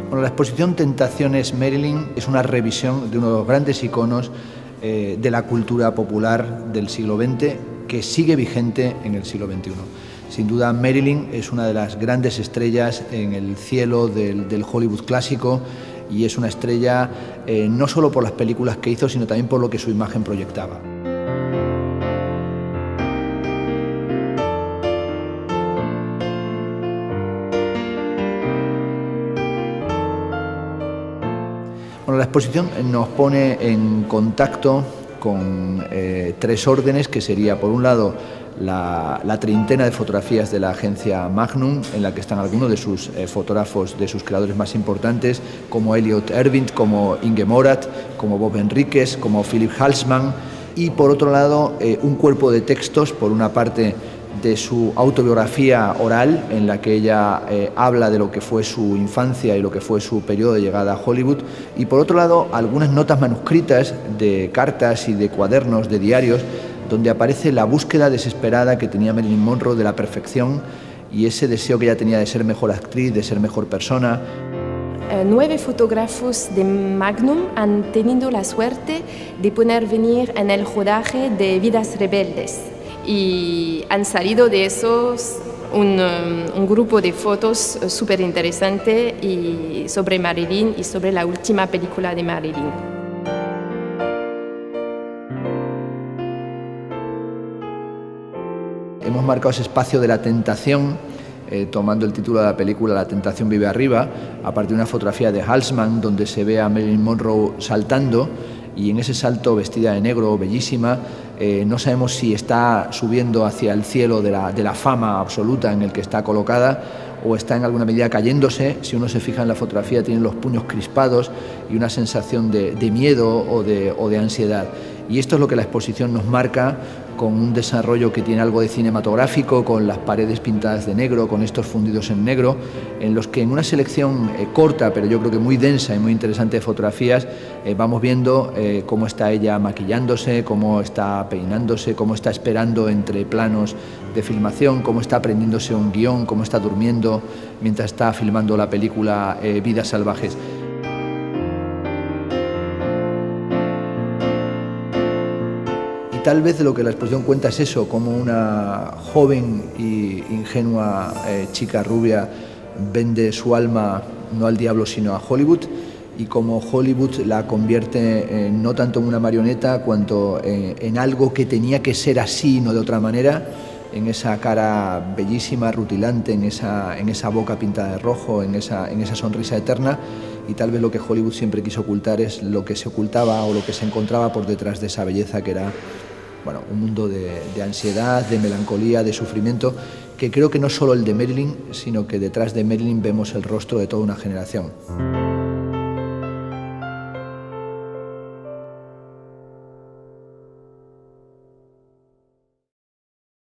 Bueno, la exposición Tentaciones Marilyn es una revisión de uno de los grandes iconos de la cultura popular del siglo XX que sigue vigente en el siglo XXI. Sin duda, Marilyn es una de las grandes estrellas en el cielo del Hollywood clásico y es una estrella no solo por las películas que hizo, sino también por lo que su imagen proyectaba. Bueno, la exposición nos pone en contacto con tres órdenes, que sería, por un lado, la treintena de fotografías de la agencia Magnum, en la que están algunos de sus fotógrafos, de sus creadores más importantes, como Elliot Erwitt, como Inge Morath, como Bob Enríquez, como Philip Halsman, y por otro lado, un cuerpo de textos, por una parte, de su autobiografía oral, en la que ella habla de lo que fue su infancia y lo que fue su periodo de llegada a Hollywood, y por otro lado algunas notas manuscritas de cartas y de cuadernos, de diarios, donde aparece la búsqueda desesperada que tenía Marilyn Monroe de la perfección y ese deseo que ella tenía de ser mejor actriz, de ser mejor persona. 9 fotógrafos de Magnum han tenido la suerte de poder venir en el rodaje de Vidas Rebeldes. Y han salido de esos un grupo de fotos súper interesante y sobre Marilyn y sobre la última película de Marilyn. Hemos marcado ese espacio de la tentación, tomando el título de la película La tentación vive arriba, a partir de una fotografía de Halsman donde se ve a Marilyn Monroe saltando, y en ese salto, vestida de negro, bellísima, no sabemos si está subiendo hacia el cielo de la fama absoluta en el que está colocada o está en alguna medida cayéndose. Si uno se fija en la fotografía, tiene los puños crispados y una sensación de miedo o de ansiedad. Y esto es lo que la exposición nos marca, con un desarrollo que tiene algo de cinematográfico, con las paredes pintadas de negro, con estos fundidos en negro, en los que en una selección corta, pero yo creo que muy densa y muy interesante de fotografías, vamos viendo cómo está ella maquillándose, cómo está peinándose, cómo está esperando entre planos de filmación, cómo está aprendiéndose un guión, cómo está durmiendo mientras está filmando la película Vidas Salvajes. Tal vez de lo que la exposición cuenta es eso, como una joven y ingenua chica rubia vende su alma no al diablo sino a Hollywood, y como Hollywood la convierte no tanto en una marioneta cuanto en algo que tenía que ser así, no de otra manera, en esa cara bellísima, rutilante, en esa boca pintada de rojo, en esa sonrisa eterna. Y tal vez lo que Hollywood siempre quiso ocultar es lo que se ocultaba o lo que se encontraba por detrás de esa belleza, que era, bueno, un mundo de ansiedad, de melancolía, de sufrimiento, que creo que no solo el de Marilyn, sino que detrás de Marilyn vemos el rostro de toda una generación.